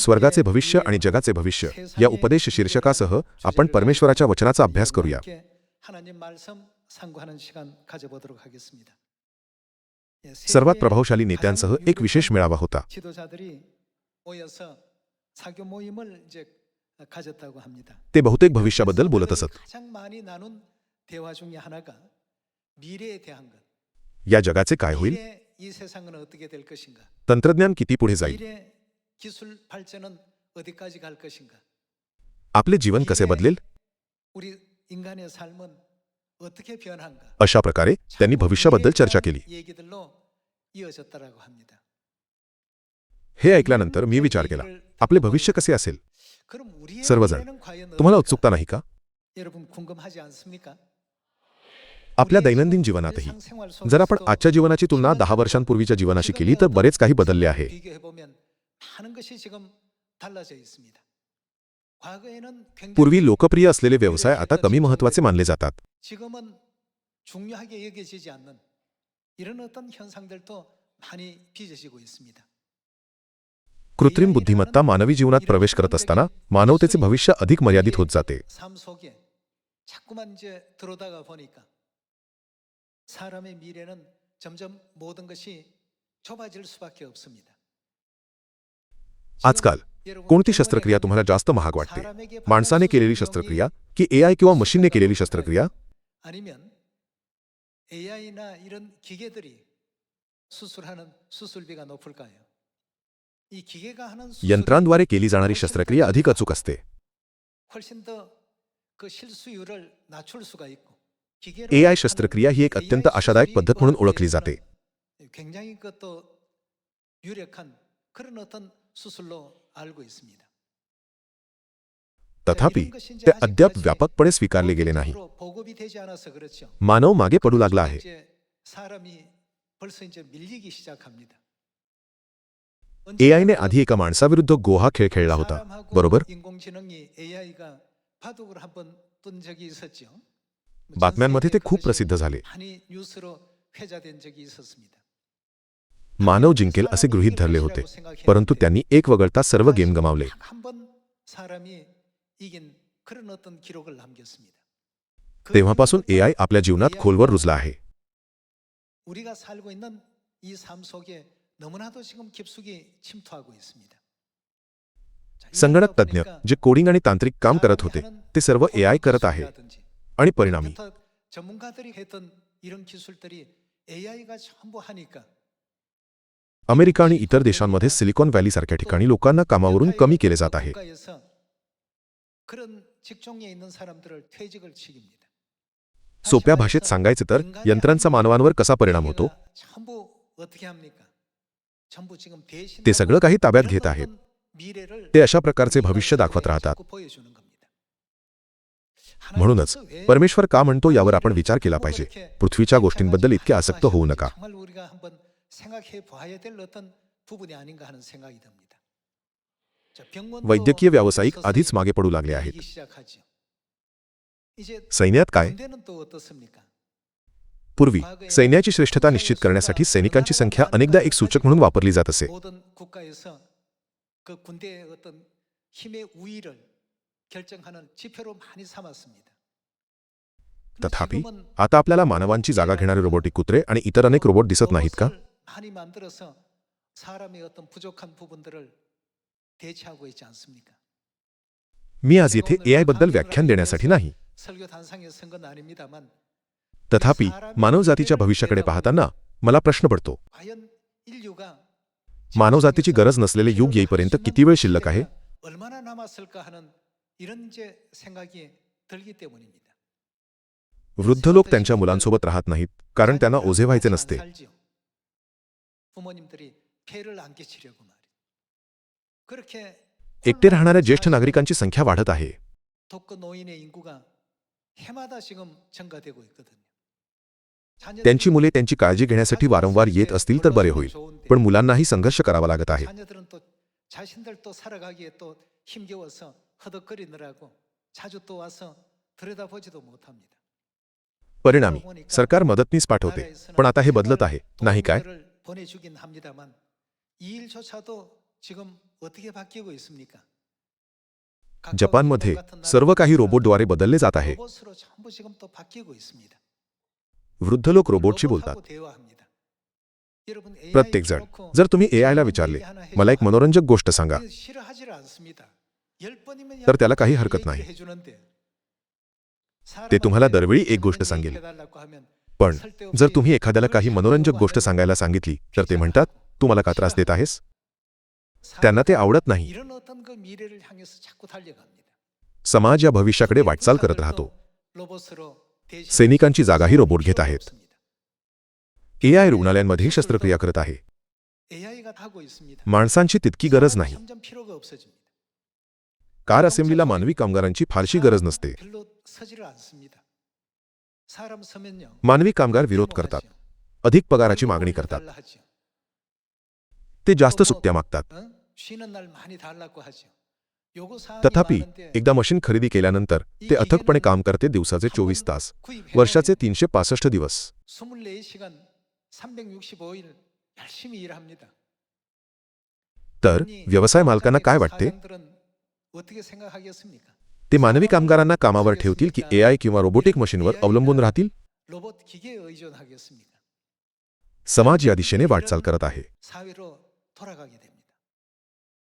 स्वर्गाचे भविष्य आणि जगाचे भविष्य या उपदेश शीर्षकासह आपण परमेश्वराच्या वचनाचा अभ्यास करूया. सर्वात प्रभावशाली नेत्यांसह एक विशेष मेळावा होता. ते बहुतेक भविष्याबद्दल बोलत असत. या जगाचे काय होईल? तंत्रज्ञान किती पुढे जाईल? आपले जीवन कसे बदलेल? अशा प्रकारे त्यांनी भविष्याबद्दल चर्चा केली. हे ऐकल्यानंतर मी विचार केला, आपले भविष्य कसे असेल? सर्वजण, तुम्हाला उत्सुकता नाही का? आपल्या दैनंदिन जीवनातही जर आपण आजच्या जीवनाची तुलना 10 वर्षांपूर्वीच्या जीवनाशी केली तर बरेच काही बदलले आहे. पूर्वी लोकप्रिय असलेले व्यवसाय आता कमी महत्त्वाचे मानले जातात. कृत्रिम बुद्धिमत्ता मानवी जीवनात प्रवेश करत असताना मानवतेचे भविष्य अधिक मर्यादित होत जाते. आजकाल कोणती शस्त्रक्रिया तुम्हाला जास्त महाग वाटते? माणसाने केलेली शस्त्रक्रिया की AI किंवा मशीनने केलेली शस्त्रक्रिया? यंत्रांद्वारे केली जाणारी शस्त्रक्रिया अधिक अचूक असते. AI शस्त्रक्रिया ही एक अत्यंत आशादायक पद्धत म्हणून ओळखली जाते. तथापि ते अद्याप व्यापकपणे स्वीकारले गेले नाही. मानव मागे पडू लागला आहे. AI ने आधी एका माणसाविरुद्ध गोहा खेळ खेळला होता, बरोबर? बातम्यांमध्ये ते खूप प्रसिद्ध झाले. मानव जिंकेल असे गृहीत धरले होते, परंतु त्यांनी एक वगळता सर्व गेम गमावले. तेव्हापासून AI आपल्या जीवनात खोलवर रुजला आहे. संगणक तज्ञ जे कोडिंग आणि तांत्रिक काम करत होते ते सर्व AI करत आहे. आणि परिणामी अमेरिका आणि इतर देशांमध्ये सिलिकॉन व्हॅली सारख्या ठिकाणी लोकांना कामावरून कमी केले जात आहे. सोप्या भाषेत सांगायचे तर यंत्रांचा मानवांवर कसा परिणाम होतो? ते सगळं काही ताब्यात घेत आहेत. ते अशा प्रकारचे भविष्य दाखवत राहतात. म्हणूनच परमेश्वर का म्हणतो यावर आपण विचार केला पाहिजे. पृथ्वीच्या गोष्टींबद्दल इतके आसक्त होऊ नका. वैद्यकीय व्यावसायिक आधीच मागे पडू लागले आहेत. सैन्यात काय? पूर्वी सैन्याची श्रेष्ठता निश्चित करण्यासाठी सैनिकांची संख्या अनेकदा एक सूचक म्हणून वापरली जात असे. तथापि आता आपल्याला मानवांची जागा घेणारे रोबोटिक कुत्रे आणि इतर अनेक रोबोट दिसत नाहीत का? मी आज येथे AI बद्दल व्याख्यान देण्यासाठी नाही. तथापि मानवजातीच्या भविष्याकडे पाहताना मला प्रश्न पडतो, मानवजातीची गरज नसलेले युग येईपर्यंत किती वेळ शिल्लक आहे? वृद्ध लोक त्यांच्या मुलांसोबत राहत नाहीत कारण त्यांना ओझे व्हायचे नसते. एकटे राहणाऱ्या ज्येष्ठ नागरिकांची संख्या वाढत आहे. त्यांची मुले त्यांची काळजी घेण्यासाठी वारंवार येत असतील तर बरे होईल, पण मुलांनाही संघर्ष करावा लागत आहे. परिणामी सरकार मदतनीस पाठवते, पण आता हे बदलत आहे, नाही काय? 어떻게 바뀌고 있습니까? जपानमध्ये सर्व काही रोबोटद्वारे बदलले जात आहे. 로봇으로 전부 지금 또 바뀌고 있습니다. वृद्ध लोक रोबोटशी बोलतात. 로봇하고 대화합니다. 여러분 AI प्रत्येकजण 켜놓고 जर तुम्ही एआयला विचारले मला एक मनोरंजक गोष्ट सांगा 이거 싫어하지를 않습니다. 10번이면 तर त्याला काही हरकत नाही. ते तुम्हाला दरवेळी एक गोष्ट सांगेल. पण जर तुम्ही एखाद्याला काही मनोरंजक गोष्ट सांगायला सांगितली तर ते म्हणतात तू मला का त्रास देत आहेस. त्यांना ते आवडत नाही. 이런 어떤 그 미래를 향해서 자꾸 달려갑니다. समाज या भविष्याकडे वाटचाल करत राहतो. 로봇으로 대신 सैनिकांची जागाही रोबोट घेत आहेत. 없습니다. एआय रुग्णालयांमध्ये शस्त्रक्रिया करत आहे. AI가 하고 있습니다. माणसांची तितकी गरज नाही. 점점 필요가 없어집니다. कार असेंब्लीला मानवी कामगारांची फारशी गरज नसते. 별로 서지를 않습니다. 사람 서면요. मानवी कामगार विरोध करतात. अधिक पगाराची मागणी करतात. 달라 하죠. ते जास्त सुट्ट्या मागतात. 어? 쉬는 날 많이 달라고 하죠. 요구 사항이 तथापि 많은데 एकदा मशीन खरेदी केल्यानंतर ते अथकपणे काम करते दिवसाचे 24 तास, वर्षाचे 365 दिवस. 24시간 365일 열심히 일합니다. तर व्यवसाय मालकांना काय वाटते. 사장들은 어떻게 생각하겠습니까? ते मानवी कामगारांना कामावर ठेवतील की एआय किंवा रोबोटिक मशीनवर अवलंबून राहतील. 로봇 기계에 의존하겠습니까? समाज या दिशेने वाटचाल करत आहे. 사회로 돌아가게 됩니다.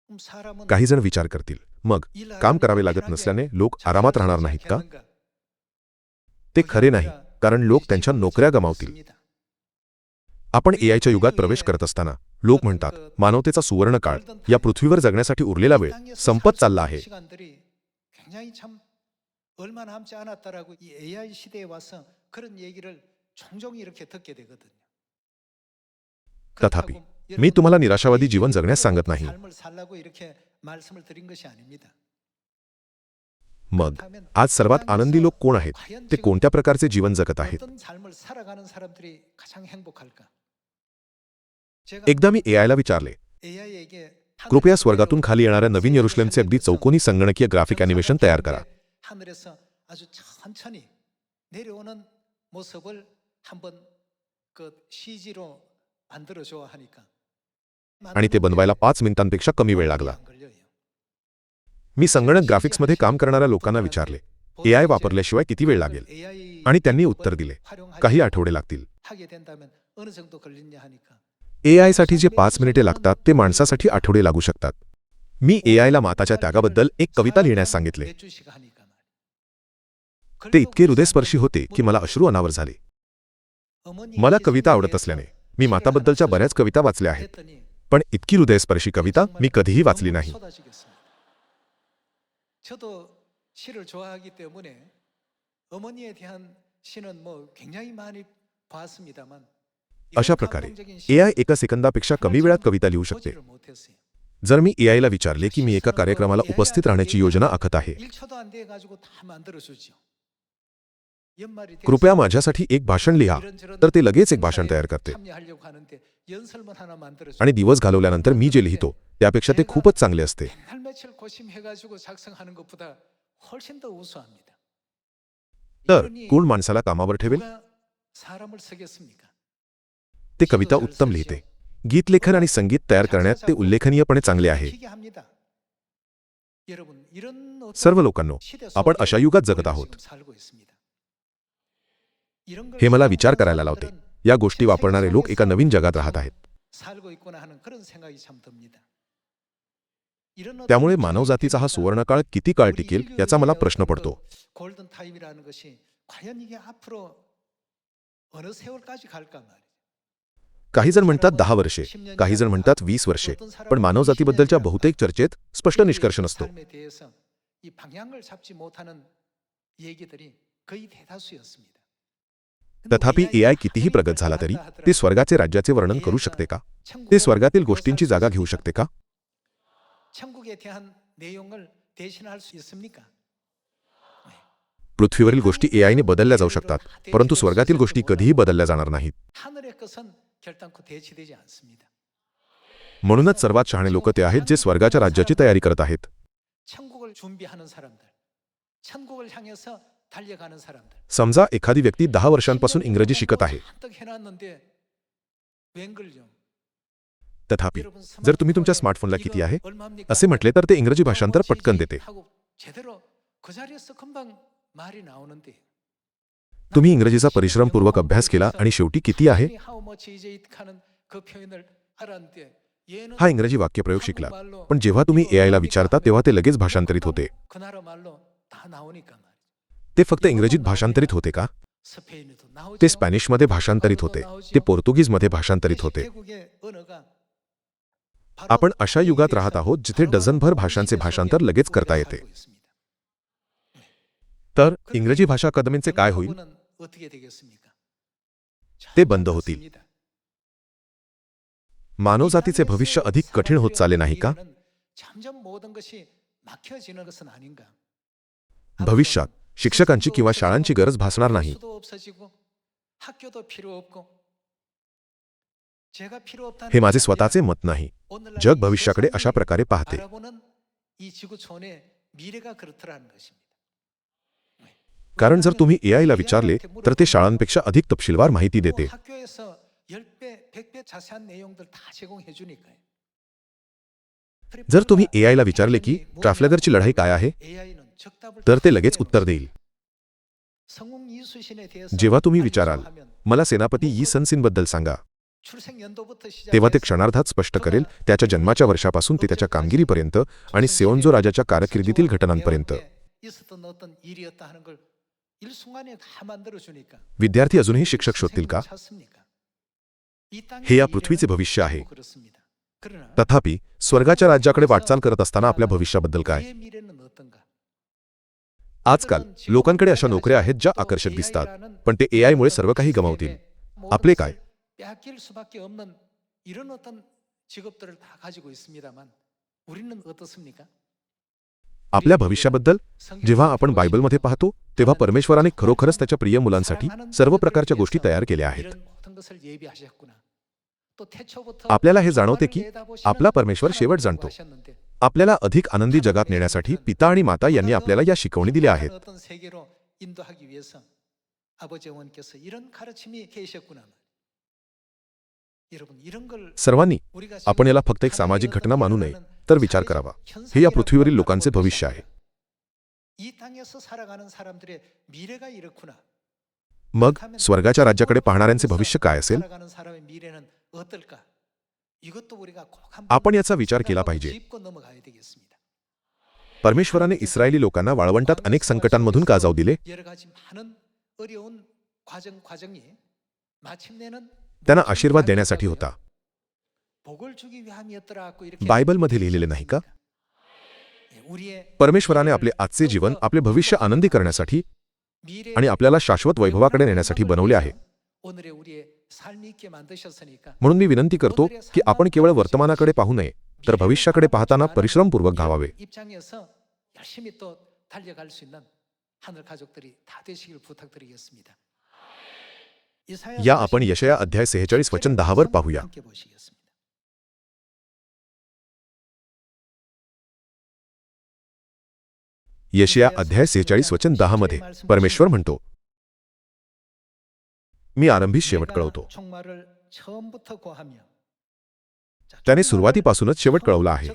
그럼 사람은 काही जण विचार करतील मग काम करावे लागत नसल्याने लोक आरामात राहणार नाहीत का. ते खरे नाही, कारण लोक त्यांच्या नोकऱ्या गमावतील. आपण एआयच्या युगात प्रवेश करत असताना लोक म्हणतात मानवतेचा सुवर्ण काळ, या पृथ्वीवर जगण्यासाठी उरलेला वेळ संपत चालला आहे. 시간들이 굉장히 참 얼마 남지 않았다라고 이 AI 시대에 와서 그런 얘기를 종종 이렇게 듣게 되거든요. तथापि मी तुम्हाला निराशावादी जीवन जगण्यास सांगत नाही. 삶을 살라고 이렇게 말씀을 드린 것이 아닙니다. मग आज सर्वात आनंदी लोक कोण आहेत. ते कोणत्या प्रकारचे जीवन जगत आहेत. 어떤 삶을 살아가는 사람들이 가장 행복할까? 제가 एकदा मी एआयला विचारले AI에게 कृपया स्वर्गातून खाली येणाऱ्या नवीन येरुशलेमचे अगदी चौकोनी संगणकीय ग्राफिक ॲनिमेशन तयार करा. 하늘에서 아주 천천히 내려오는 모습을 한번 그 CG로 만들어 줘 하니까 आणि ते बनवायला 5 मिनिटांपेक्षा कमी वेळ लागला. मी संगणक ग्राफिक्समध्ये काम करणाऱ्या लोकांना विचारले एआय वापरल्याशिवाय किती वेळ लागेल, आणि त्यांनी उत्तर दिले काही आठवडे लागतील. 하게 된다면 어느 정도 걸리냐 하니까 एआयसाठी जे 5 मिनिटे लागतात ते माणसासाठी आठवडे लागू शकतात. मी एआयला माताच्या त्यागाबद्दल एक कविता लिहिण्यास सांगितले. 몇 주씩 하니까 말이야. ते इतके हृदयस्पर्शी होते की मला अश्रू अनावर झाले. मला कविता आवडत असल्याने मी माताबद्दलच्या बऱ्याच कविता वाचल्या आहेत, 했더니 पण इतकी हृदयस्पर्शी कविता मी कधीही वाचली नाही. 쏟아지겠습니다. 저도 시를 좋아하기 때문에 어머니에 대한 시는 뭐 굉장히 많이 봤습니다만 अशा प्रकारे एआय एका सेकंदापेक्षा कमी वेळात कविता लिहू शकते. 보지를 못했어요. जर मी एआयला विचारले की मी एका कार्यक्रमाला उपस्थित राहण्याची योजना आखत आहे, 1초도 안 돼 가지고 다 만들어 주죠. 연말이 돼서 कृपया माझ्यासाठी एक भाषण लिहा, तर ते लगेच एक भाषण तयार करते. 참여하려고 하는데 연설문 하나 만들어 줘. आणि दिवस घालवल्यानंतर मी जे लिहितो त्यापेक्षा ते खूपच चांगले असते. 날 며칠 고심해 가지고 작성하는 것보다 훨씬 더 우수합니다. तर 이러니 कोण माणसाला कामावर ठेवेल. 누가 사람을 쓰겠습니까? ते कविता उत्तम लिहिते. गीतलेखन आणि संगीत तयार करण्यात ते उल्लेखनीयपणे चांगले आहे. 시게 합니다. 여러분 이런 어떤 सर्व लोकांनो, 시대 आपण 속에 अशा युगात जगत 우리가 आहोत. 지금 살고 있습니다. 이런 걸 हे मला 생각하는 विचार करायला लावते. 사람들은 या गोष्टी वापरणारे लोक एका नवीन जगात राहत आहेत. 살고 있구나 하는 그런 생각이 참 듭니다. 이런 어떤 त्यामुळे मानवजातीचा हा सुवर्णकाळ किती काळ टिकेल याचा मला प्रश्न पडतो. 골든 타임이라는 것이 과연 이게 앞으로 어느 세월까지 갈까 말이에요. काही जण म्हणतात 10 वर्षे, काही जण म्हणतात 20 वर्षे, पण मानवजातीबद्दलच्या बहुतेक चर्चेत स्पष्ट निष्कर्ष नसतो. 삶에 대해서 이 방향을 잡지 못하는 얘기들이 거의 대다수였습니다. तथापि एआय कितीही प्रगत झाला तरी ते स्वर्गाचे राज्याचे वर्णन करू शकते का. ते स्वर्गातील गोष्टींची जागा घेऊ शकते का. 천국에 대한 내용을 대신할 수 있습니까? पृथ्वीवरील गोष्टी एआयने बदलल्या जाऊ शकतात, परंतु स्वर्गातील गोष्टी कधीही बदलल्या जाणार नाहीत. 하늘의 것은 결단코 대치되지 않습니다. म्हणूनच सर्वात शहाणे लोक ते आहेत जे स्वर्गाच्या राज्याची तयारी करत आहेत. 천국을 준비하는 사람들, 천국을 향해서 달려가는 사람들. समजा एखादी व्यक्ती 10 वर्षांपासून इंग्रजी शिकत आहे. 한떡 해놨는데 웬걸요? तथापि जर तुम्ही तुमच्या स्मार्टफोनला किती आहे असे म्हटले तर ते इंग्रजी भाषांतर पटकन देते. तुम्ही इंग्रजीचा परिश्रमपूर्वक अभ्यास केला आणि शेवटी किती आहे हा इंग्रजी वाक्यप्रयोग शिकला, पण जेव्हा तुम्ही एआयला विचारता तेव्हा ते लगेच भाषांतरित होते. ते फक्त इंग्रजीत भाषांतरित होते का? ते स्पॅनिशमध्ये भाषांतरित होते, ते पोर्तुगीजमध्ये भाषांतरित होते. आपण अशा युगात राहत आहोत जिथे डझनभर भाषांचे भाषांतर लगेच करता येते. तर इंग्रजी भाषा अकादमींचे काय होईल? ते बंद होतील. मानवजातीचे भविष्य अधिक कठीण होत चालले नाही का? भविष्यात शिक्षकांची किंवा शाळांची गरज भासणार नाही. हे माझे स्वतःचे मत नाही. जग भविष्याकडे अशा प्रकारे पाहते. कारण जर तुम्ही एआयला विचारले तर ते शाळांपेक्षा अधिक तपशीलवार माहिती देते. जर तुम्ही एआयला विचारले की ट्राफल्गरची लढाई काय आहे तर ते लगेच उत्तर देईल. जेव्हा तुम्ही विचाराल मला सेनापती यी सन सिनबद्दल सांगा तेव्हा ते क्षणार्धात स्पष्ट करेल, त्याच्या जन्माच्या वर्षापासून ते त्याच्या कामगिरीपर्यंत आणि सेओन्जो राजाच्या कारकिर्दीतील घटनांपर्यंत. विद्यार्थी अजूनही शिक्षक शोधतील का? हे या पृथ्वीचे भविष्य आहे. तथापि स्वर्गाच्या राज्याकडे वाटचाल करत असताना आपल्या भविष्याबद्दल काय? आजकाल लोकांकडे अशा नोकऱ्या आहेत ज्या आकर्षक दिसतात, पण ते एआयमुळे सर्व काही गमावतील. आपले काय? आपल्या भविष्याबद्दल जेव्हा आपण बायबलमध्ये पाहतो तेव्हा परमेश्वराने खरोखरच त्याच्या प्रिय मुलांसाठी सर्व प्रकारच्या गोष्टी तयार केल्या आहेत. आपल्याला हे जाणवते की आपला परमेश्वर शेवट जाणतो. आपल्याला अधिक आनंदी जगात नेण्यासाठी पिता आणि माता यांनी आपल्याला या शिकवणी दिल्या आहेत. सर्वांनी आपण याला फक्त एक सामाजिक घटना मानू नये तर विचार करावा. हे या पृथ्वीवरील लोकांचे भविष्य आहे. मग स्वर्गाच्या राज्याकडे पाहणाऱ्यांचे भविष्य काय असेल? आपण याचा विचार केला पाहिजे. परमेश्वराने इस्रायली लोकांना वाळवंटात अनेक संकटांमधून का जाऊ दिले? त्यांना आशीर्वाद देण्यासाठी होता. बायबलमध्ये लिहिलेले नाही का? परमेश्वराने आपले आजचे जीवन आपले भविष्य आनंदी करण्यासाठी आणि आपल्याला शाश्वत वैभवाकडे नेण्यासाठी बनवले आहे. म्हणून मी विनंती करतो की आपण केवळ वर्तमानाकडे पाहू नये तर भविष्याकडे पाहताना परिश्रमपूर्वक धावावे. या आपण यशया अध्याय 46 वचन 10 वर पाहूया. यशया अध्याय 46 वचन 10 मध्ये परमेश्वर म्हणतो, मी आरंभी शेवट कळवतो. त्याने सुरुवातीपासूनच शेवट कळवला आहे.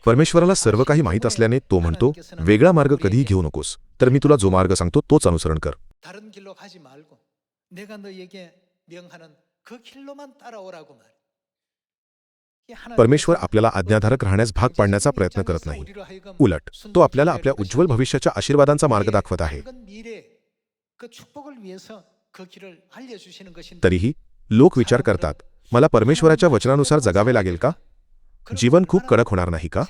परमेश्वराला सर्व काही माहीत असल्याने तो म्हणतो, वेगळा मार्ग कधीही घेऊ नकोस, तर मी तुला जो मार्ग सांगतो तोच अनुसरण कर. परमेश्वर आपल्याला आज्ञाधारक राहण्यास भाग पाडण्याचा प्रयत्न करत नाही. उलट तो आपल्याला आपल्या उज्ज्वल भविष्याच्या आशीर्वादांचा मार्ग दाखवत आहे. तरीही लोक विचार करतात, मला परमेश्वराच्या वचनानुसार जगावे लागेल का? जीवन खूप कडक होणार नाही का?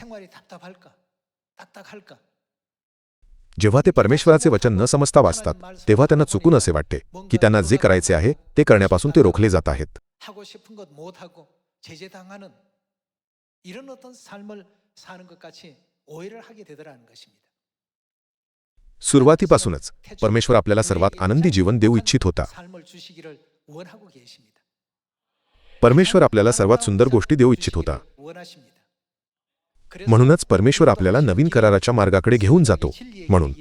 जेव्हा ते परमेश्वराचे वचन न समजता वाचतात तेव्हा त्यांना चुकून असे वाटते की त्यांना जे करायचे आहे ते करण्यापासून ते रोखले जात आहेत. सुरुवातीपासूनच परमेश्वर आपल्याला सर्वात आनंदी जीवन देऊ इच्छित होता. परमेश्वर आपल्याला सर्वात सुंदर गोष्टी देऊ इच्छित होता. म्हणूनच परमेश्वर आपल्याला नवीन कराराच्या मार्गाकडे घेऊन जातो. म्हणून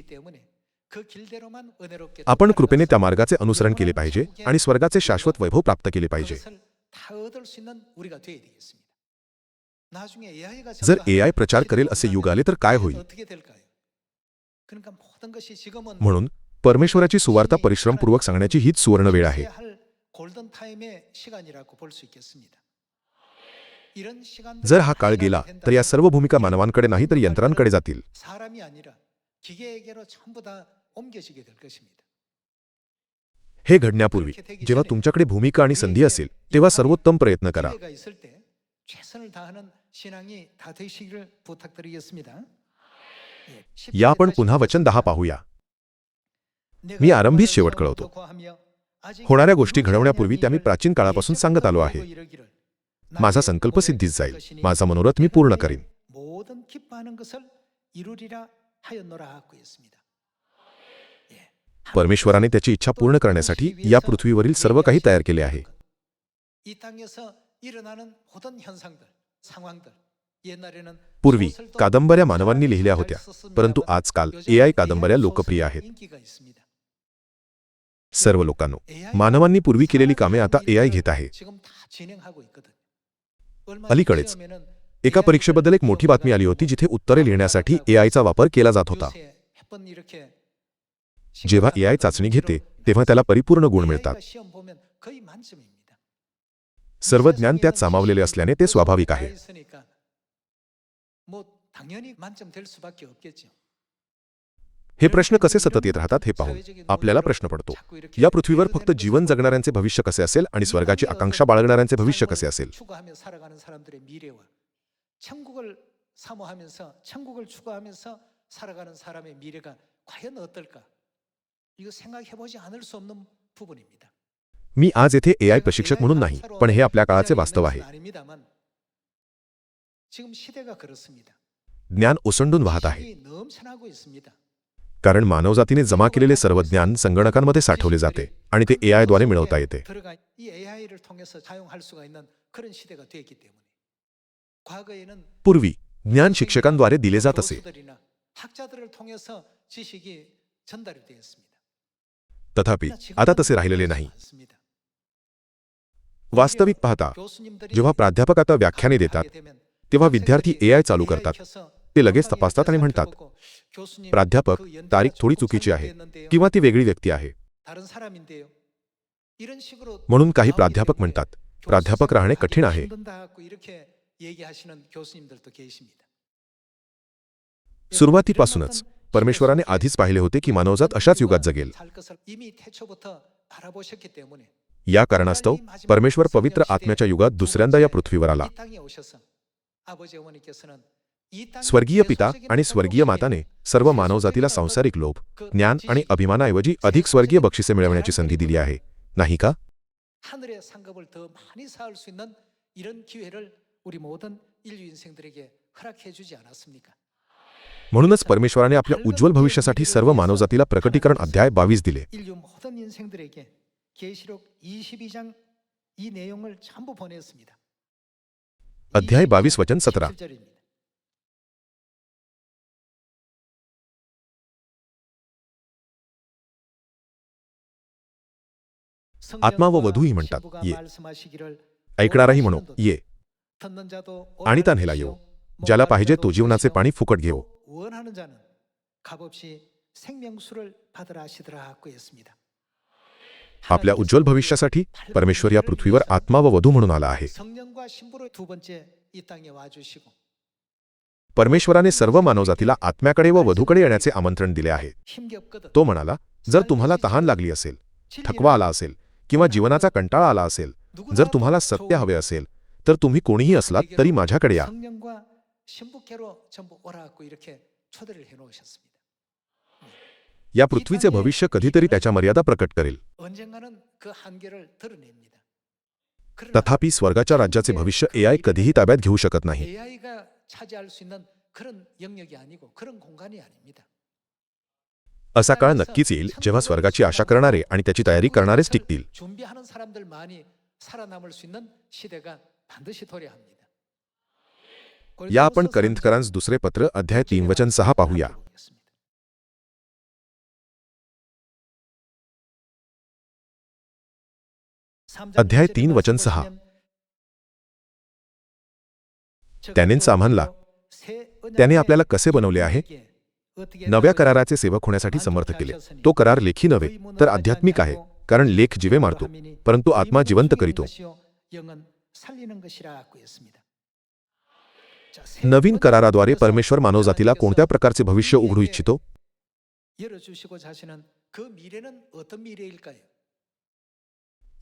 그 길대로만 은혜롭게 आपण कृपेने त्या मार्गाचे अनुसरण केले पाहिजे आणि स्वर्गाचे शाश्वत वैभव प्राप्त केले पाहिजे. 그것을 다 얻을 수 있는 우리가 되어야 되겠습니다. 나중에 AI가 जर AI प्रचार करेल असे युग आले तर काय होईल? 어떻게 될까요? 그러니까 모든 것이 지금은 म्हणून परमेश्वराची सुवार्ता परिश्रमपूर्वक सांगण्याची हीच सुवर्ण वेळ आहे. 할 골든 타임의 시간이라고 볼 수 있겠습니다. 이런 시간 जर हा काळ गेला तर या सर्व भूमिका मानवांकडे नाही तर यंत्रांकडे जातील. 사람이 아니라 기계에게로 전부 다 옮겨지게 될 것입니다. हे घडण्यापूर्वी जेव्हा तुमच्याकडे भूमिका आणि संधी असेल तेव्हा सर्वोत्तम प्रयत्न करा. 기회가 있을 때 최선을 다하는 신앙이 다 되시기를 부탁드리겠습니다. या आपण पुन्हा वचन 10 पाहूया. मी आरंभीच शेवट कळवतो. होणाऱ्या गोष्टी घडवण्यापूर्वी त्या मी प्राचीन काळापासून सांगत आलो आहे. माझा संकल्प सिद्धीस जाईल, माझा मनोरथ मी पूर्ण करीन. 모든 기뻐하는 것을 이루리라 하였노라 하고 있습니다. परमेश्वराने त्याची इच्छा पूर्ण करण्यासाठी या पृथ्वीवरील सर्व काही तयार केले आहे. 이 땅에서 일어나는 모든 현상들, 상황들 옛날에는 पूर्वी कादंबऱ्या मानवांनी लिहिल्या होत्या, परंतु आजकाल AI कादंबऱ्या लोकप्रिय आहेत. 인기가 있습니다. सर्व लोकांनो, मानवांनी पूर्वी केलेली कामे आता AI घेत आहे. 지금 다 진행하고 있거든. अलीकडेच एका परीक्षेबद्दल एक मोठी बातमी आली होती जिथे उत्तरे लिहिण्यासाठी AIचा वापर केला जात होता. जेव्हा AI चाचणी घेते तेव्हा त्याला परिपूर्ण गुण मिळतात. सर्व ज्ञान त्यात सामावलेले असल्याने ते स्वाभाविक आहे. हे प्रश्न कसे सतत येत राहतात हे पाहून आपल्याला प्रश्न पडतो, या पृथ्वीवर फक्त जीवन जगणाऱ्यांचे भविष्य कसे असेल आणि स्वर्गाची आकांक्षा बाळगणाऱ्यांचे भविष्य कसे असेल? 추구하며 살아가는 사람들의 미래와 천국을 사모하면서 천국을 추구하면서 살아가는 사람의 미래가 과연 어떨까? 이거 생각해 보지 않을 수 없는 부분입니다. मी आज येथे AI प्रशिक्षक म्हणून नाही, पण हे आपल्या काळाचे वास्तव आहे. 지금 시대가 그렇습니다. ज्ञान ओसंडून वाहत आहे, 이 넘쳐나고 있습니다. कारण मानवजातीने जमा केलेले सर्व ज्ञान संगणकांमध्ये साठवले जाते आणि ते AI द्वारे मिळवता येते. 들어가 이 AI를 통해서 사용할 수가 있는 그런 시대가 되었기 때문에 과거에는 पूर्वी ज्ञान शिक्षकांद्वारे दिले जात असे, 교수들이나 학자들을 통해서 지식이 전달이 되었습니다. तथापि आता तसे राहिलेले नाही. वास्तविक पाहता जेव्हा प्राध्यापक आता व्याख्याने देतात तेव्हा विद्यार्थी AI चालू करतात. ते लगेच तपासतात आणि म्हणतात, प्राध्यापक, तारीख थोडी चुकीची आहे किंवा ती वेगळी व्यक्ती आहे. म्हणून काही प्राध्यापक म्हणतात, प्राध्यापक राहणे कठीण आहे. सुरुवातीपासूनच परमेश्वराने आधीच पाहिले होते की मानवजात अशाच युगात जगेल. या कारणास्तव परमेश्वर पवित्र आत्म्याच्या युगात दुसऱ्यांदा या पृथ्वीवर आला. स्वर्गीय पिता आणि स्वर्गीय माताने सर्व मानवजातीला सांसारिक लोभ, ज्ञान आणि अभिमानाऐवजी अधिक स्वर्गीय बक्षिसे मिळवण्याची संधी दिली आहे, नाही का? 하늘의 상급을 더 많이 쌓을 수 있는 이런 기회를 우리 모든 인류 인생들에게 허락해 주지 않았습니까? म्हणूनच परमेश्वराने आपल्या उज्ज्वल भविष्यासाठी सर्व मानवजातीला प्रकटीकरण अध्याय 22 दिले. 인류 모든 인생들에게 계시록 22장 이 내용을 전부 보냈습니다. अध्याय 22 वचन 17. आत्मा व वधूही म्हणतात, ये. ऐकणाराही म्हणो, ये. आणि तान्हेला येऊ. ज्याला पाहिजे तो जीवनाचे पाणी फुकट घेऊ. 원하는 자는 값없이 생명수를 받으라 하시더라 하고 했습니다. आपल्या उज्ज्वल भविष्यासाठी परमेश्वर या पृथ्वीवर आत्मा व वधू म्हणून आला आहे. 성령과 신부로 두 번째 이 땅에 와 주시고 परमेश्वराने सर्व मानवजातीला आत्म्याकडे व वधूकडे येण्याचे आमंत्रण दिले आहे. 힘겹거든. तो म्हणाला, जर तुम्हाला तहान लागली असेल, थकवा आला असेल किंवा जीवनाचा कंटाळा आला असेल, जर तुम्हाला सत्य हवे असेल तर तुम्ही कोणीही असलात तरी माझ्याकडे या. 성령과 신부께로 전부 오라고 이렇게 초대를 해 놓으셨습니다. या पृथ्वीचे भविष्य कधीतरी त्याच्या मर्यादा प्रकट करेल. 언젠가는 그 한계를 드러냅니다. तथापि स्वर्गाच्या राज्याचे भविष्य AI कधीही ताब्यात घेऊ शकत नाही. AI가 차지할 수 있는 그런 영역이 아니고 그런 공간이 아닙니다. असा काळ नक्कीच येईल जेव्हा स्वर्गाची आशा करणारे आणि त्याची तयारी करणारेच टिकतील. 준비하는 사람들만이 살아남을 수 있는 시대가 반드시 도래합니다. या आपण करिंथकरांस दुसरे पत्र अध्याय 3 वचन 6 पाहूया. अध्याय 3 वचन 6. त्यानेच आम्हाला त्याने आपल्याला कसे बनवले आहे? नव्या कराराचे सेवक होण्यासाठी समर्थ केले. तो करार लेखी नव्हे तर आध्यात्मिक आहे, कारण लेख जीवे मारतो परंतु आत्मा जिवंत करीतो. नवीन कराराद्वारे परमेश्वर मानवजातीला कोणत्या प्रकारचे भविष्य उघडू इच्छितो?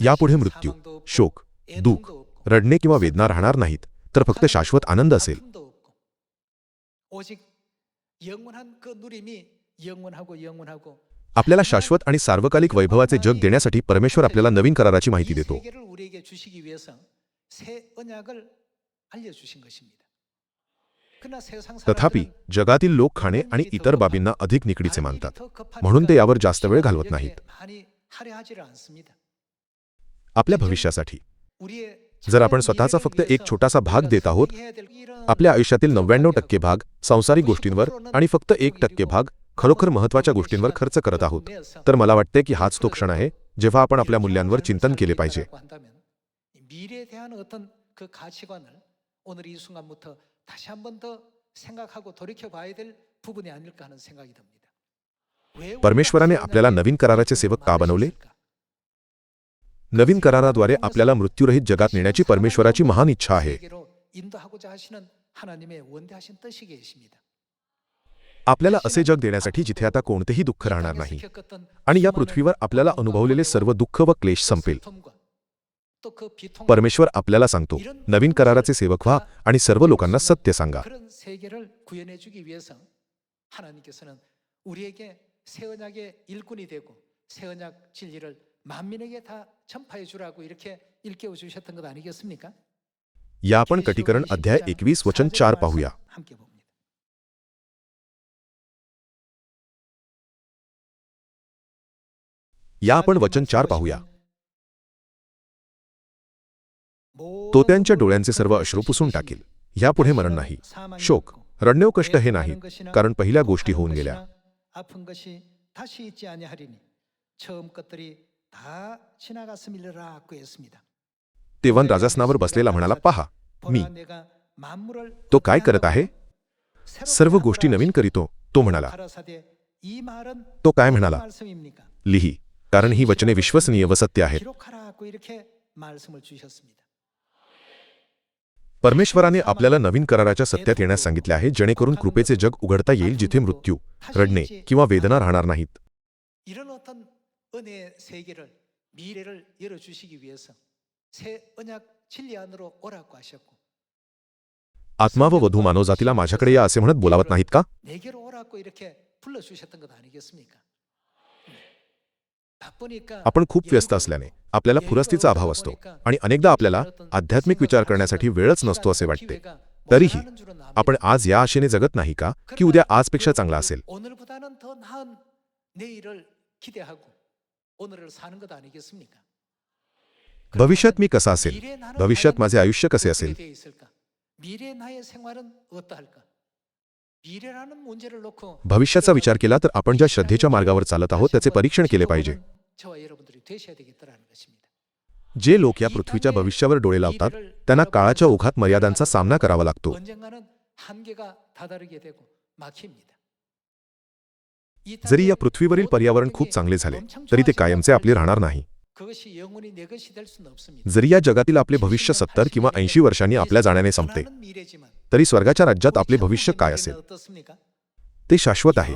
यापुढे मृत्यू, शोक, दुःख, रडणे किंवा वेदना राहणार नाहीत, तर फक्त शाश्वत आनंद असेल. आपल्याला शाश्वत आणि सार्वकालिक वैभवाचे जग देण्यासाठी परमेश्वर आपल्याला नवीन कराराची माहिती देतो. तथापि जगातील लोक खाणे आणि इतर बाबींना अधिक निकडीचे मानतात, म्हणून ते यावर जास्त वेळ घालवत नाहीत. आपल्या भविष्यासाठी जर आपण स्वतःचा फक्त एक छोटासा भाग देत आहोत, आपल्या आयुष्यातील 99% भाग सांसारिक गोष्टींवर आणि फक्त 1% भाग खरोखर महत्त्वाच्या गोष्टींवर खर्च करत आहोत, तर मला वाटते की हाच तो क्षण आहे जेव्हा आपण आपल्या मूल्यांवर चिंतन केले पाहिजे. परमेश्वराने आपल्याला नवीन कराराचे सेवक का बनवले? नवीन कराराद्वारे आपल्याला मृत्यूरहित जगात नेण्याची परमेश्वराची महान इच्छा आहे. आपल्याला असे जग देण्यासाठी जिथे आता कोणतेही दुःख राहणार नाही आणि या पृथ्वीवर आपल्याला अनुभवलेले सर्व दुःख व क्लेश संपेल. परमेश्वर आपल्याला सांगतो, नवीन कराराचे सेवक व्हा आणि सर्व लोकांना सत्य सांगा. या आपण कटीकरण अध्याय 21 वचन 4 पाहूया. या आपण वचन 4 पाहूया. तो त्यांच्या डोळ्यांचे सर्व अश्रू पुसून टाकील. यापुढे मरण नाही, शोक, रडणे व कष्ट हे नाहीत, कारण पहिल्या गोष्टी होऊन गेल्या. तेव्हा राजासनावर बसलेला म्हणाला, पहा, मी. तो काय करत आहे? सर्व गोष्टी नवीन करीतो. तो म्हणाला. तो काय म्हणाला? लिही, कारण ही वचने विश्वसनीय व सत्य आहेत. परमेश्वराने आपल्याला नवीन कराराच्या सत्यात येण्यास सांगितले आहे, जेणेकरून कृपेचे जग उघडता येईल, जिथे मृत्यू, रडणे किंवा वेदना राहणार नाहीत. आत्मा व वधू मानवजातीला माझ्याकडे या असे म्हणत बोलावत नाहीत का? आपण खूप व्यस्त असल्याने आपल्याला फुरस्तीचा अभाव असतो आणि अनेकदा आपल्याला आध्यात्मिक विचार करण्यासाठी वेळच नसतो असे वाटते. तरीही आपण आज या आशेने जगत नाही का की उद्या आजपेक्षा चांगला असेल? भविष्यात मी कसा असेल? भविष्यात माझे आयुष्य कसे असेल? भविष्याचा विचार केला तर आपण ज्या श्रद्धेच्या मार्गावर चालत आहोत त्याचे परीक्षण केले पाहिजे. जे लोक या पृथ्वीच्या भविष्यावर डोळे लावतात त्यांना काळाच्या ओघात मर्यादांचा सामना करावा लागतो. जरी या पृथ्वीवरील पर्यावरण खूप चांगले झाले तरी ते कायमचे आपले राहणार नाही. जरी या जगातील आपले भविष्य 70 किंवा 80 वर्षांनी आपल्या जाण्याने संपते तरी स्वर्गाच्या राज्यात आपले भविष्य काय असेल? ते शाश्वत आहे.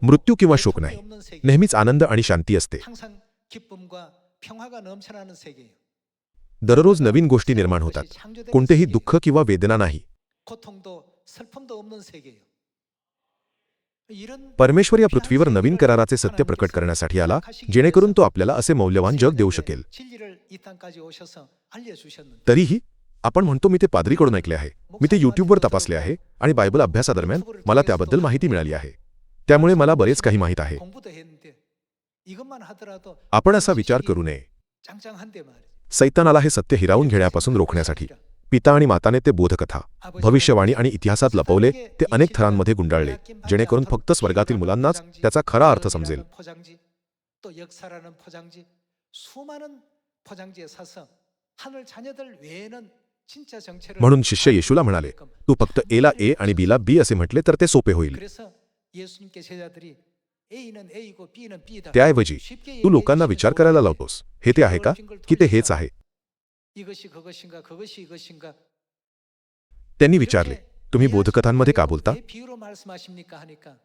मृत्यू किंवा शोक नाही, नेहमीच आनंद आणि शांती असते. दररोज नवीन गोष्टी निर्माण होतात, कोणतेही दुःख किंवा वेदना नाही. परमेश्वर या पृथ्वीवर नवीन कराराचे सत्य प्रकट करण्यासाठी आला, जेणेकरून तो आपल्याला असे मौल्यवान जग देऊ शकेल. तरीही आपण म्हणतो, मी ते पाद्रीकडून ऐकले आहे, मी ते YouTubeवर तपासले आहे आणि बायबल अभ्यासादरम्यान मला त्याबद्दल माहिती मिळाली आहे, त्यामुळे मला बरेच काही माहीत आहे. आपण असा विचार करू नये. सैतानाला हे सत्य हिरावून घेण्यापासून रोखण्यासाठी पिता आणि माताने ते बोधकथा, भविष्यवाणी आणि इतिहासात लपवले, ते अनेक थरांमध्ये गुंडाळले, जेणेकरून फक्त स्वर्गातील मुलांनाच त्याचा खरा अर्थ समजेल. 또 역사라는 포장지, 수많은 포장지에 사서 하늘 자녀들 외에는 진짜 정체를 म्हणून शिष्य येशूला म्हणाले, तू फक्त एला ए आणि बीला बी असे म्हटले तर ते सोपे होईल. 그래서 예수님께 제자들이 A는 A고 B는 B다. त्याऐवजी 쉽게 तू लोकांना 얘기해 विचार 주시면 करायला 좋은데 लावतोस, हे ते आहे का की ते हेच आहे. 이것이 그것인가 그것이 이것인가 त्यांनी विचारले, तुम्ही बोधकथांमध्ये का बोलता? 왜 비유로 말씀하십니까 하니까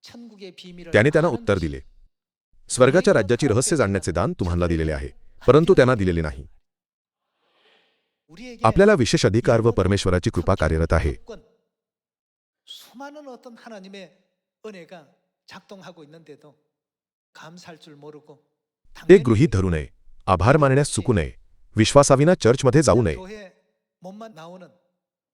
천국의 비밀을 त्याने त्यांना 아는 उत्तर 것이 दिले, स्वर्गाच्या राज्याची रहस्य जाणण्याचे दान तुम्हाला दिलेले आहे, परंतु त्यांना दिलेले नाही. 우리에게 आपल्याला विशेष अधिकार व परमेश्वराची कृपा कार्यरत आहे. 특권, 수많은 어떤 하나님의 은혜가 작동하고 있는데도 감사할 줄 모르고 ते गृहीत धरू नये, आभार मानण्यास चुकू नये, विश्वासाविना चर्चमध्ये जाऊ नये. 교회 몸만 나오는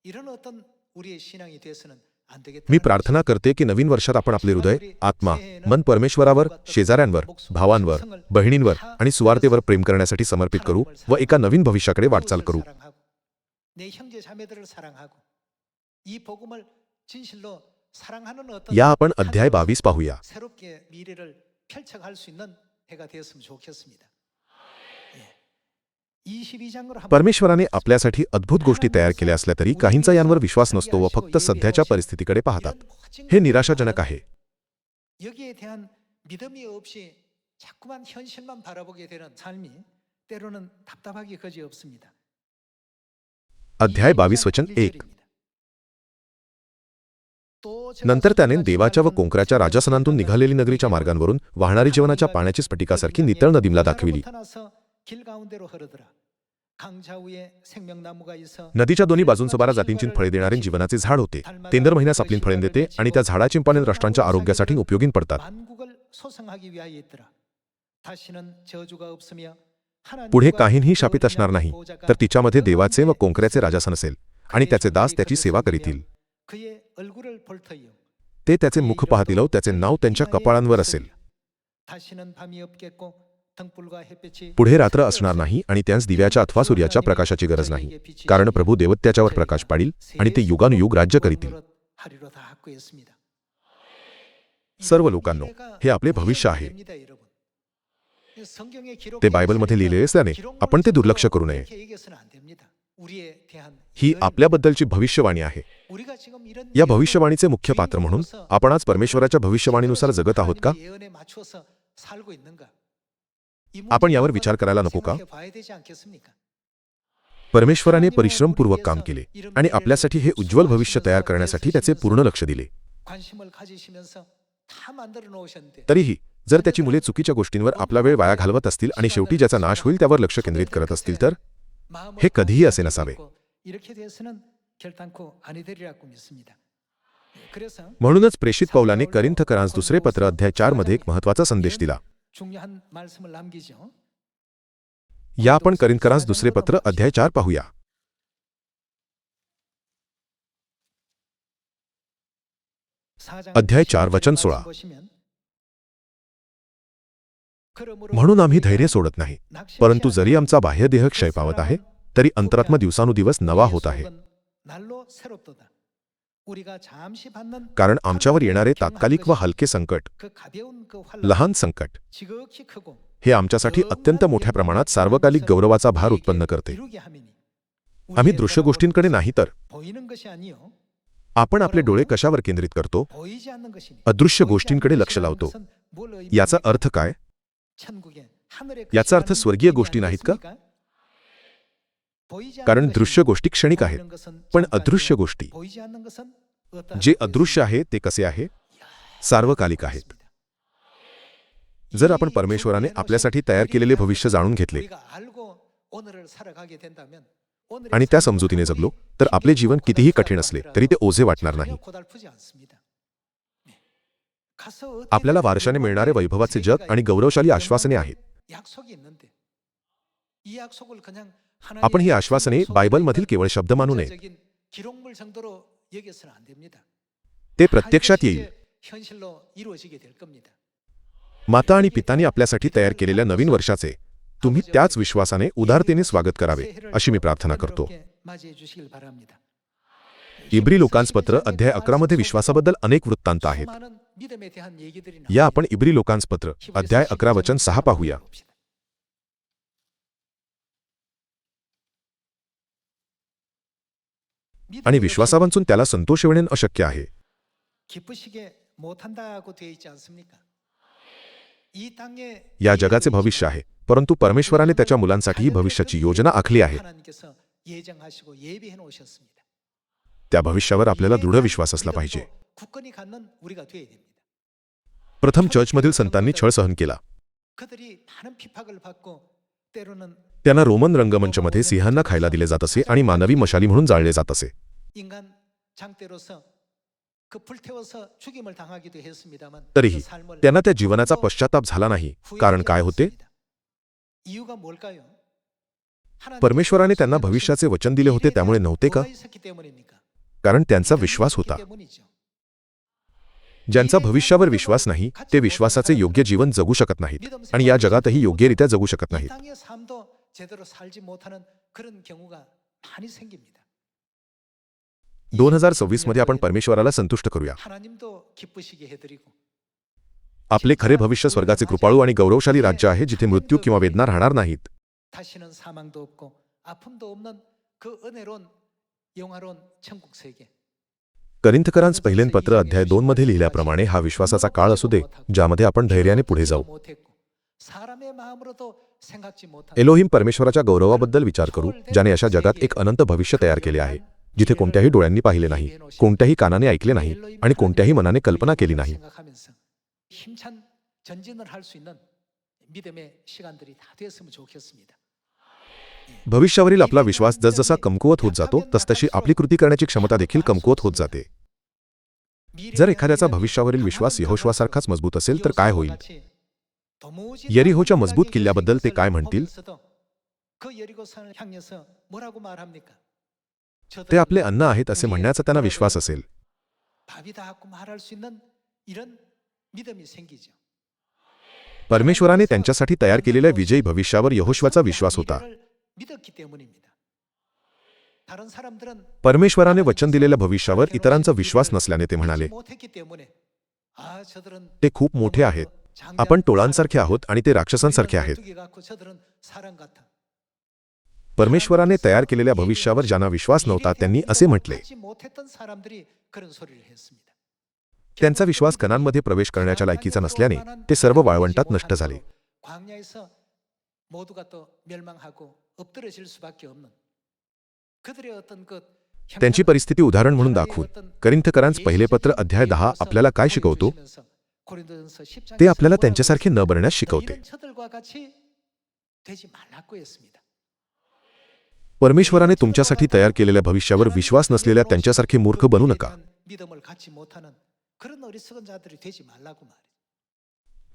이런 어떤 우리의 신앙이 돼서는 안 되겠다. मी प्रार्थना करते की नवीन वर्षात आपण आपले हृदय, आत्मा, मन परमेश्वरावर, शेजाऱ्यांवर, भावांवर, बहिणींवर आणि सुवार्तेवर प्रेम करण्यासाठी समर्पित करू व एका नवीन भविष्याकडे वाटचाल करू. 내 형제 자매들을 사랑하고 이 복음을 진실로 사랑하는 어떤 या आपण अध्याय 22 पाहूया. 새롭게 미래를 펼쳐갈 수 있는 해가 되었으면 좋겠습니다. 22장으로 한번 परमेश्वराने आपल्यासाठी अद्भुत गोष्टी तयार केल्या असल्या तरी काहींचा यांवर विश्वास नसतो व फक्त सध्याच्या परिस्थितीकडे पाहतात. हे निराशाजनक आहे. 여기에 대한 믿음이 없이 자꾸만 현실만 바라보게 되는 삶이 때로는 답답하기 그지없습니다. अध्याय 22 वचन 1. नंतर त्याने देवाच्या व कोंकराच्या राजासनांतून निघालेली नगरीच्या मार्गांवरून वाहणारी जीवनाच्या पाण्याची स्फटिकासारखी नितळ नदी मला दाखविली. नदीच्या दोन्ही बाजूंस 12 जातींची फळे देणारे जीवनाचे झाड होते. ते दर महिन्यास आपली फळे देते आणि त्या झाडाची पाने राष्ट्रांच्या आरोग्यासाठी उपयोगी पडतात. पुढे काहीही शापित असणार नाही, तर तिच्यामध्ये देवाचे व कोंकऱ्याचे राजासन असेल आणि त्याचे दास त्याची सेवा करीतील. ते त्याचे मुख पाहतील, त्याचे नाव त्यांच्या कपाळांवर असेल. पुढे रात्र असणार नाही आणि त्यांस दिव्याच्या अथवा सूर्याच्या प्रकाशाची गरज नाही, कारण प्रभू देव त्याच्यावर प्रकाश पाडील आणि ते युगानुयुग राज्य करीतील. सर्व लोकांनो, हे आपले भविष्य आहे. ते बायबलमध्ये लिहिले असल्याने आपण ते दुर्लक्ष करू नये. ही आपल्याबद्दलची भविष्यवाणी आहे. या भविष्यवाणीचे मुख्य पात्र म्हणून आपण आज परमेश्वराच्या भविष्यवाणीनुसार जगत आहोत का? आपण यावर विचार करायला नको का? परमेश्वराने परिश्रमपूर्वक काम केले आणि आपल्यासाठी हे उज्ज्वल भविष्य तयार करण्यासाठी त्याचे पूर्ण लक्ष दिले. तरीही जर त्याची मुले चुकीच्या गोष्टींवर आपला वेळ वाया घालवत असतील आणि शेवटी ज्याचा नाश होईल त्यावर लक्ष केंद्रित करत असतील तर हे कधीही असे नसावे. म्हणूनच प्रेषित पौलाने करिंथकरांस दुसरे पत्र अध्याय 4 मध्ये एक महत्त्वाचा संदेश दिला. या आपण करिंथकरांस दुसरे पत्र अध्याय 4 पाहूया. अध्याय 4 वचन 16. म्हणून आम्ही धैर्य सोडत नाही, परंतु जरी आमचा बाह्य देह क्षय पावत आहे तरी अंतरात्मा दिवसानुदिवस नवा होत आहे. कारण आमच्यावर येणारे तात्कालिक व हलके संकट, लहान संकट, हे आमच्यासाठी अत्यंत मोठ्या प्रमाणात सार्वकालिक गौरवाचा भार उत्पन्न करते. आम्ही दृश्य गोष्टींकडे नाही तर आपण आपले डोळे कशावर केंद्रित करतो? अदृश्य गोष्टींकडे लक्ष लावतो. याचा अर्थ काय? याचा अर्थ स्वर्गीय गोष्टी नाहीत का? कारण दृश्य गोष्टी क्षणिक आहेत, पण अदृश्य गोष्टी, जे अदृश्य आहे ते कसे आहे? सार्वकालिक आहेत. जर आपण परमेश्वराने आपल्यासाठी तयार केलेले भविष्य जाणून घेतले आणि त्या समजुतीने जगलो तर आपले जीवन कितीही कठीण असले तरी ते ओझे वाटणार नाही. आपल्याला वारशाने मिळणारे वैभवाचे जग आणि गौरवशाली आश्वासने आहेत. आपण ही आश्वासने बायबलमधील केवळ शब्द मानू नये. ते प्रत्यक्षात येईल. माता आणि पितांनी आपल्यासाठी तयार केलेल्या नवीन वर्षाचे तुम्ही त्याच विश्वासाने उदारतेने स्वागत करावे अशी मी प्रार्थना करतो. इब्री लोकांस पत्र अध्याय 11 मध्ये विश्वासाबद्दल अनेक वृत्तांत आहेत. 믿음에 대한 얘기들이 या आपण इब्री लोकांस पत्र अध्याय 11 वचन 6 पाहूया. आणि विश्वासावांचून त्याला संतोष येणे अशक्य आहे. 기쁘시게 못한다고 되어 있지 않습니까? 이 땅에 या जगाचे भविष्य आहे, परंतु परमेश्वराने त्याच्या मुलांसाठी ही भविष्याची योजना आखली आहे. 하나님께서 예정하시고 예비해 놓으셨습니다. त्या भविष्यावर आपल्याला दृढ विश्वास असला पाहिजे. 굳건히 갖는 우리가 되어야 됩니다. प्रथम चर्चमधील संतांनी छळ सहन केला. 그들이 많은 피박을 받고 때로는 त्यांना रोमन रंगमंचमध्ये सिंहांना खायला दिले जात असे आणि मानवी मशाली म्हणून जाळले जात असे. 인간 장대로서 그 불태워서 죽임을 당하기도 했습니다만 तरीही त्यांना त्या जीवनाचा पश्चाताप झाला नाही. कारण काय होते? 이유가 뭘까요? परमेश्वराने त्यांना भविष्याचे वचन दिले होते, त्यामुळे नव्हते का? कारण त्यांचा विश्वास होता. ज्यांचा भविष्यावर विश्वास नाही ते विश्वासाचे योग्य जीवन जगू शकत नाहीत आणि या जगातही योग्यरित्या जगू शकत नाहीत. 땅의 삶도 제대로 살지 못하는 그런 경우가 많이 생깁니다. 2026 मध्ये आपण परमेश्वराला संतुष्ट करूया. 하나님도 기쁘시게 해드리고 आपले खरे भविष्य स्वर्गाचे कृपाळू आणि गौरवशाली राज्य आहे, जिथे मृत्यू किंवा वेदना राहणार नाहीत. 다시는 사망도 없고 아픔도 없는 그 은혜로운 영화로운 천국 세계. करिंथकरांस पहिलेन पत्र अध्याय 2 मध्ये लिहिल्याप्रमाणे हा विश्वासाचा काळ असू दे, ज्यामध्ये आपण धैर्याने पुढे जाऊ. 사람의 마음으로도 생각지 못한 एलोहिम परमेश्वराच्या गौरवाबद्दल विचार करू, ज्याने अशा जगात एक अनंत भविष्य तयार केले आहे, जिथे कोणत्याही डोळ्यांनी पाहिले नाही, कोणत्याही कानाने ऐकले नाही आणि कोणत्याही मनाने कल्पना केली नाही. 생각하면서 힘찬 전진을 할 수 있는 믿음의 시간들이 다 됐으면 좋겠습니다. भविष्यावरील आपला विश्वास जसजसा कमकुवत होत जातो, तसतशी आपली कृती करण्याची क्षमता देखील कमकुवत होत जाते. जर एखाद्याचा भविष्यावरील विश्वास यहोशुआसारखाच मजबूत असेल तर काय होईल? यरीहोच्या मजबूत किल्ल्याबद्दल ते काय म्हणतील? 그 여리고산을 향해서 뭐라고 말합니까? ते आपले अन्न आहेत असे म्हणण्याचा त्यांना विश्वास असेल. 밥이다 하고 말할 수 있는 이런 믿음이 생기죠. परमेश्वराने त्यांच्यासाठी तयार केलेल्या विजयी भविष्यावर यहोशुआचा विश्वास होता. 믿었기 때문입니다. 다른 사람들은 परमेश्वराने वचन दिलेल्या भविष्यावर इतरांचा विश्वास नसल्याने ते म्हणाले, 못했기 때문에 아 저들은 ते खूप मोठे आहेत, आपण टोळांसारखे आहोत आणि ते राक्षसांसारखे आहेत. 저들은 사람 같아. परमेश्वराने तयार केलेल्या भविष्यावर ज्यांना विश्वास नव्हता त्यांनी असे म्हटले. 못했던 사람들이 그런 소리를 했습니다. त्यांचा विश्वास कनानमध्ये प्रवेश करण्याच्या लायकीचा नसल्याने ते सर्व वाळवंटात नष्ट झाले. 광야에서 모두가 또 멸망하고 엎드러질 수밖에 없는 그들의 어떤 그 त्यांची परिस्थिती उदाहरण म्हणून दाखवून करिंथकरांस पहिले पत्र अध्याय 10 आपल्याला काय शिकवतो? ते आपल्याला त्यांच्यासारखे न बनण्यास शिकवते. परमेश्वराने तुमच्यासाठी तयार केलेल्या भविष्यावर विश्वास नसलेल्या त्यांच्यासारखे मूर्ख बनू नका.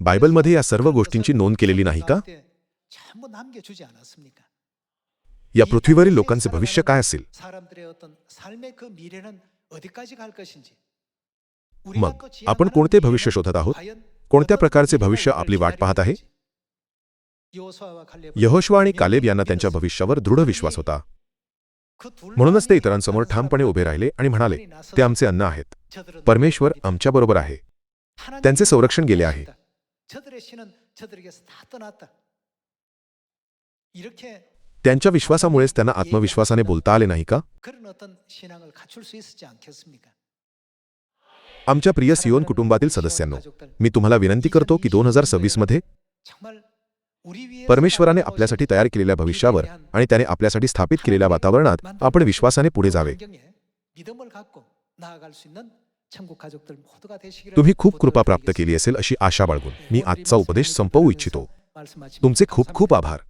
बायबलमध्ये या सर्व गोष्टींची नोंद केलेली नाही का? या पृथ्वीवरील लोकांचे भविष्य काय असेल? मग आपण कोणते भविष्य शोधत आहोत? कोणत्या प्रकारचे भविष्य आपली वाट पाहत आहे? यहोशुआ आणि कालेब यांना त्यांच्या भविष्यावर दृढ विश्वास होता. म्हणूनच ते इतरांसमोर ठामपणे उभे राहिले आणि म्हणाले, ते आमचे अन्न आहेत. परमेश्वर आमच्याबरोबर आहे. त्यांचे संरक्षण गेले आहे. त्यांच्या विश्वासामुळेच त्यांना आत्मविश्वासाने बोलता आले नाही का? आमच्या प्रिय सियोन कुटुंबातील सदस्यांनो, मी तुम्हाला विनंती करतो की 2026 मध्ये परमेश्वराने आपल्यासाठी तयार केलेल्या भविष्यावर आणि त्याने आपल्यासाठी स्थापित केलेल्या वातावरणात आपण विश्वासाने पुढे जावे. तुम्ही खूप कृपा प्राप्त केली असेल अशी आशा बाळगून मी आजचा उपदेश संपवू इच्छितो. तुमचे खूप खूप आभार.